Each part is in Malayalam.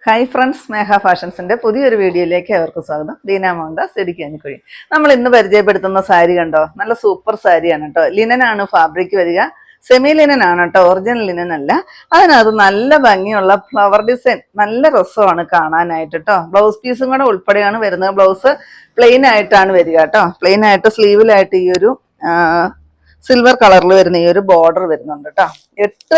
ഹായ് ഫ്രണ്ട്സ്, സ്നേഹ ഫാഷൻസിന്റെ പുതിയൊരു വീഡിയോയിലേക്ക് അവർക്ക് സ്വാഗതം. ദീന മോഹൻദാസ്, ഇടുക്കി. നമ്മൾ ഇന്ന് പരിചയപ്പെടുത്തുന്ന സാരി കണ്ടോ, നല്ല സൂപ്പർ സാരിയാണ് കേട്ടോ. ലിനനാണ് ഫാബ്രിക് വരിക, സെമി ലിനൻ ആണ് കേട്ടോ, ഒറിജിനൽ ലിനൻ അല്ല. അതിനകത്ത് നല്ല ഭംഗിയുള്ള ഫ്ലവർ ഡിസൈൻ, നല്ല രസമാണ് കാണാനായിട്ട് കേട്ടോ. ബ്ലൗസ് പീസും കൂടെ ഉൾപ്പെടെയാണ് വരുന്നത്. ബ്ലൗസ് പ്ലെയിൻ ആയിട്ടാണ് വരിക കേട്ടോ. പ്ലെയിൻ ആയിട്ട് സ്ലീവിലായിട്ട് ഈ ഒരു സിൽവർ കളറിൽ വരുന്ന ഈ ഒരു ബോർഡർ വരുന്നുണ്ട് കേട്ടോ. 8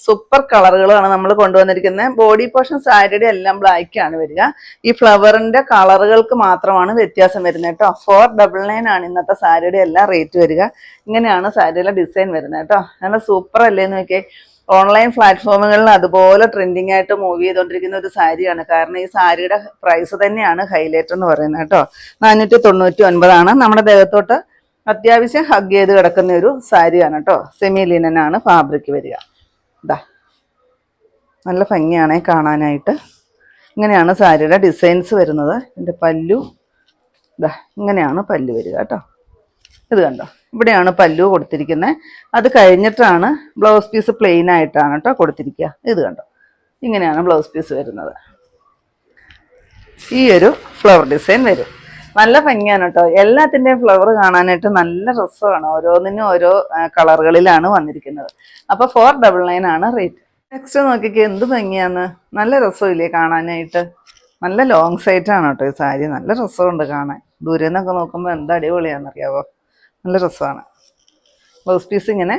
സൂപ്പർ കളറുകളാണ് നമ്മൾ കൊണ്ടുവന്നിരിക്കുന്നത്. ബോഡി പോർഷൻ സാരിയുടെ എല്ലാം ബ്ലാക്ക് ആണ് വരിക. ഈ ഫ്ലവറിന്റെ കളറുകൾക്ക് മാത്രമാണ് വ്യത്യാസം വരുന്നത് കേട്ടോ. 499 ആണ് ഇന്നത്തെ സാരിയുടെ എല്ലാം റേറ്റ് വരിക. ഇങ്ങനെയാണ് സാരിയുടെ ഡിസൈൻ വരുന്നത് കേട്ടോ. നല്ല സൂപ്പർ അല്ലേന്ന് നോക്കിയേ. ഓൺലൈൻ പ്ലാറ്റ്ഫോമുകളിൽ അതുപോലെ ട്രെൻഡിങ് ആയിട്ട് മൂവ് ചെയ്തുകൊണ്ടിരിക്കുന്ന ഒരു സാരിയാണ്. കാരണം ഈ സാരിയുടെ പ്രൈസ് തന്നെയാണ് ഹൈലൈറ്റ് എന്ന് പറയുന്നത് കേട്ടോ. 499 ആണ്. നമ്മുടെ ദേഹത്തോട്ട് അത്യാവശ്യം ഹഗ് ചെയ്ത് കിടക്കുന്ന ഒരു സാരിയാണ് കേട്ടോ. സെമി ലിനൻ ആണ് ഫാബ്രിക് വരിക. ഇതാ നല്ല ഭംഗിയാണ് കാണാനായിട്ട്. ഇങ്ങനെയാണ് സാരിയുടെ ഡിസൈൻസ് വരുന്നത്. എൻ്റെ പല്ലു ഇതാ ഇങ്ങനെയാണ് പല്ലു വരിക കേട്ടോ. ഇത് കണ്ടോ, ഇവിടെയാണ് പല്ലു കൊടുത്തിരിക്കുന്നത്. അത് കഴിഞ്ഞിട്ടാണ് ബ്ലൗസ് പീസ് പ്ലെയിൻ ആയിട്ടാണ് കേട്ടോ കൊടുത്തിരിക്കുക. ഇത് കണ്ടോ, ഇങ്ങനെയാണ് ബ്ലൗസ് പീസ് വരുന്നത്. ഈ ഒരു ഫ്ലവർ ഡിസൈൻ വരും. നല്ല ഭംഗിയാണ് കേട്ടോ. എല്ലാത്തിൻ്റെയും ഫ്ലവർ കാണാനായിട്ട് നല്ല രസമാണ്. ഓരോന്നിനും ഓരോ കളറുകളിലാണ് വന്നിരിക്കുന്നത്. അപ്പോൾ 499 ആണ് റേറ്റ്. നെക്സ്റ്റ് നോക്കിക്കേ, എന്ത് ഭംഗിയാന്ന്, നല്ല രസമില്ലേ കാണാനായിട്ട്. നല്ല ലോങ് സൈറ്റ് ആണ് കേട്ടോ ഈ സാരി. നല്ല രസമുണ്ട് കാണാൻ. ദൂരെ നിന്നൊക്കെ നോക്കുമ്പോൾ എന്താ അടിപൊളിയാണെന്നറിയാവോ. നല്ല രസമാണ്. ബ്ലൗസ് പീസ് ഇങ്ങനെ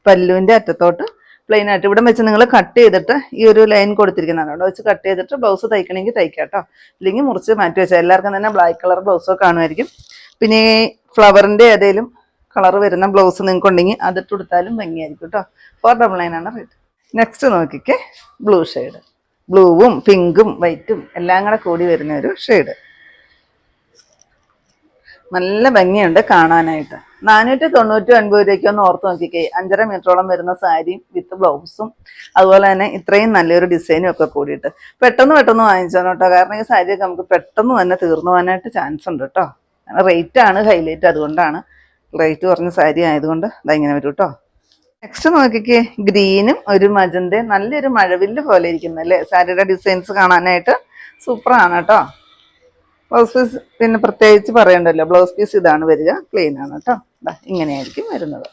പല്ലുവിൻ്റെ അറ്റത്തോട്ട് പ്ലെയിൻ ആയിട്ട് ഇവിടെ വെച്ച് നിങ്ങൾ കട്ട് ചെയ്തിട്ട് ഈ ഒരു ലൈൻ കൊടുത്തിരിക്കുന്നതാണ് അവിടെ വെച്ച് കട്ട് ചെയ്തിട്ട് ബ്ലൗസ് തയ്ക്കണമെങ്കിൽ തയ്ക്കാം കേട്ടോ. ഇല്ലെങ്കിൽ മുറിച്ച് മാറ്റി വെച്ചാൽ എല്ലാവർക്കും തന്നെ ബ്ലാക്ക് കളർ ബ്ലൗസൊക്കെ കാണുമായിരിക്കും. പിന്നെ ഈ ഫ്ലവറിൻ്റെ ഏതെങ്കിലും കളർ വരുന്ന ബ്ലൗസ് നിങ്ങൾക്ക് ഉണ്ടെങ്കിൽ അതിട്ട് കൊടുത്താലും ഭംഗിയായിരിക്കും കേട്ടോ. 499 ആണ് റേറ്റ്. നെക്സ്റ്റ് നോക്കിക്കേ, ബ്ലൂ ഷെയ്ഡ്. ബ്ലൂവും പിങ്കും വൈറ്റും എല്ലാം കൂടെ കൂടി വരുന്ന ഒരു ഷെയ്ഡ്. നല്ല ഭംഗിയുണ്ട് കാണാനായിട്ട്. 499 രൂപയ്ക്ക് ഒന്ന് ഓർത്ത് നോക്കിക്കേ. 5.5 മീറ്ററോളം വരുന്ന സാരിയും വിത്ത് ബ്ലൗസും അതുപോലെ തന്നെ ഇത്രയും നല്ലൊരു ഡിസൈനും ഒക്കെ കൂടിയിട്ട് പെട്ടെന്ന് വാങ്ങിച്ചോ കേട്ടോ. കാരണം ഈ സാരിയൊക്കെ നമുക്ക് പെട്ടെന്ന് തന്നെ തീർന്നു പോകാനായിട്ട് ചാൻസ് ഉണ്ട് കേട്ടോ. റേറ്റ് ആണ് ഹൈലൈറ്റ്, അതുകൊണ്ടാണ് റേറ്റ് കുറഞ്ഞ സാരി ആയതുകൊണ്ട് ഇങ്ങനെ വരും കേട്ടോ. നെക്സ്റ്റ് നോക്കിക്കേ, ഗ്രീനും ഒരു മജന്തയും നല്ലൊരു മഴവില്ല് പോലെ ഇരിക്കുന്നല്ലേ സാരിയുടെ ഡിസൈൻസ് കാണാനായിട്ട്. സൂപ്പറാണ് കേട്ടോ. ബ്ലൗസ് പീസ് പിന്നെ പ്രത്യേകിച്ച് പറയണ്ടല്ലോ. ബ്ലൗസ് പീസ് ഇതാണ് വരിക, പ്ലെയിൻ ആണ് കേട്ടോ. ഇങ്ങനെയായിരിക്കും വരുന്നത്.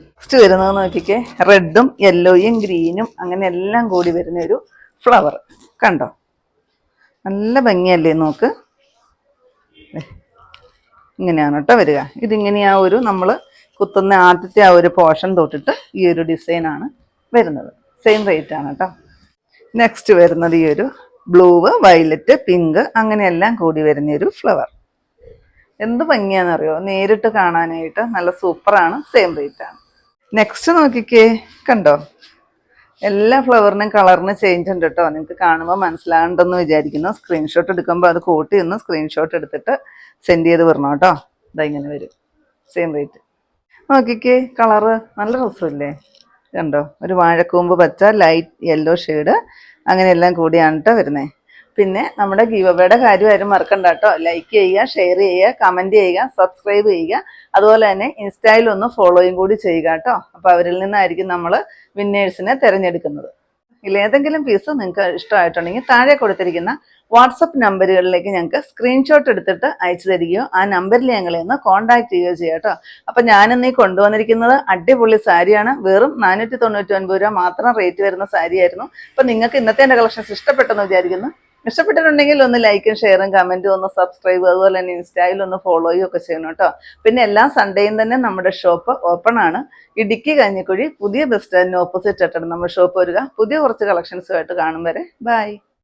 നെക്സ്റ്റ് വരുന്നത് നോക്കിക്കേ, റെഡും യെല്ലോയും ഗ്രീനും അങ്ങനെ എല്ലാം കൂടി വരുന്ന ഒരു ഫ്ലവർ കണ്ടോ. നല്ല ഭംഗിയല്ലേ നോക്ക്. ഇങ്ങനെയാണ് കേട്ടോ വരിക. ഇതിങ്ങനെ ആ ഒരു നമ്മൾ കുത്തുന്ന ആദ്യത്തെ ആ ഒരു പോർഷൻ തൊട്ടിട്ട് ഈ ഒരു ഡിസൈനാണ് വരുന്നത്. സെയിം റേറ്റ് ആണ് കേട്ടോ. നെക്സ്റ്റ് വരുന്നത് ഈ ഒരു ബ്ലൂവ് വയലറ്റ് പിങ്ക് അങ്ങനെയെല്ലാം കൂടി വരുന്നൊരു ഫ്ലവർ. എന്ത് ഭംഗിയാണെന്നറിയോ നേരിട്ട് കാണാനായിട്ട്. നല്ല സൂപ്പറാണ്. സെയിം റേറ്റ് ആണ്. നെക്സ്റ്റ് നോക്കിക്കേ, കണ്ടോ എല്ലാ ഫ്ലവറിനും കളറിന് ചേഞ്ച് ഉണ്ട് കേട്ടോ. നിങ്ങൾക്ക് കാണുമ്പോൾ മനസ്സിലാകണ്ടെന്ന് വിചാരിക്കുന്നു. സ്ക്രീൻഷോട്ട് എടുക്കുമ്പോൾ അത് കൂട്ടി ഒന്ന് സ്ക്രീൻഷോട്ട് എടുത്തിട്ട് സെൻഡ് ചെയ്ത് വരണം കേട്ടോ. ഇങ്ങനെ വരും. Same rate. നോക്കിക്കേ, കളറ് നല്ല രസമില്ലേ. കണ്ടോ, ഒരു വാഴക്കൂമ്പ് പച്ച, ലൈറ്റ് യെല്ലോ ഷെയ്ഡ് അങ്ങനെയെല്ലാം കൂടിയാണ് കേട്ടോ വരുന്നത്. പിന്നെ നമ്മുടെ ഗീവ് അവേയുടെ കാര്യം ആരും മറക്കണ്ട കേട്ടോ. ലൈക്ക് ചെയ്യുക, ഷെയർ ചെയ്യുക, കമൻറ്റ് ചെയ്യുക, സബ്സ്ക്രൈബ് ചെയ്യുക. അതുപോലെ തന്നെ ഇൻസ്റ്റയിൽ ഒന്ന് ഫോളോയും കൂടി ചെയ്യുക കേട്ടോ. അപ്പോൾ അവരിൽ നിന്നായിരിക്കും നമ്മൾ വിന്നേഴ്സിനെ തിരഞ്ഞെടുക്കുന്നത്. ഏതെങ്കിലും പീസ് നിങ്ങൾക്ക് ഇഷ്ടമായിട്ടുണ്ടെങ്കിൽ താഴെ കൊടുത്തിരിക്കുന്ന വാട്സപ്പ് നമ്പറുകളിലേക്ക് ഞങ്ങൾക്ക് സ്ക്രീൻഷോട്ട് എടുത്തിട്ട് അയച്ചു തരികയോ ആ നമ്പറിൽ ഞങ്ങളെ ഒന്ന് കോൺടാക്ട് ചെയ്യുകയോ ചെയ്യാം കേട്ടോ. അപ്പം ഞാനിന്ന് ഈ കൊണ്ടുവന്നിരിക്കുന്നത് അടിപൊളി സാരിയാണ്. വെറും 499 രൂപ മാത്രം റേറ്റ് വരുന്ന സാരിയായിരുന്നു. അപ്പം നിങ്ങൾക്ക് ഇന്നത്തെ എൻ്റെ കളക്ഷൻസ് ഇഷ്ടപ്പെട്ടെന്ന് വിചാരിക്കുന്നു. ഇഷ്ടപ്പെട്ടിട്ടുണ്ടെങ്കിൽ ഒന്ന് ലൈക്കും ഷെയറും കമൻറ്റും ഒന്ന് സബ്സ്ക്രൈബ് അതുപോലെ തന്നെ ഇൻസ്റ്റയിൽ ഒന്ന് ഫോളോയും ഒക്കെ ചെയ്യണം കേട്ടോ. പിന്നെ എല്ലാ സൺഡേയും തന്നെ നമ്മുടെ ഷോപ്പ് ഓപ്പൺ ആണ്. ഇടുക്കി കഞ്ഞിക്കുഴി പുതിയ ബസ് സ്റ്റാൻഡിന് ഓപ്പോസിറ്റ് ആയിട്ടാണ് നമ്മുടെ ഷോപ്പ് വരിക. പുതിയ കുറച്ച് കളക്ഷൻസുമായിട്ട് കാണും വരെ ബൈ.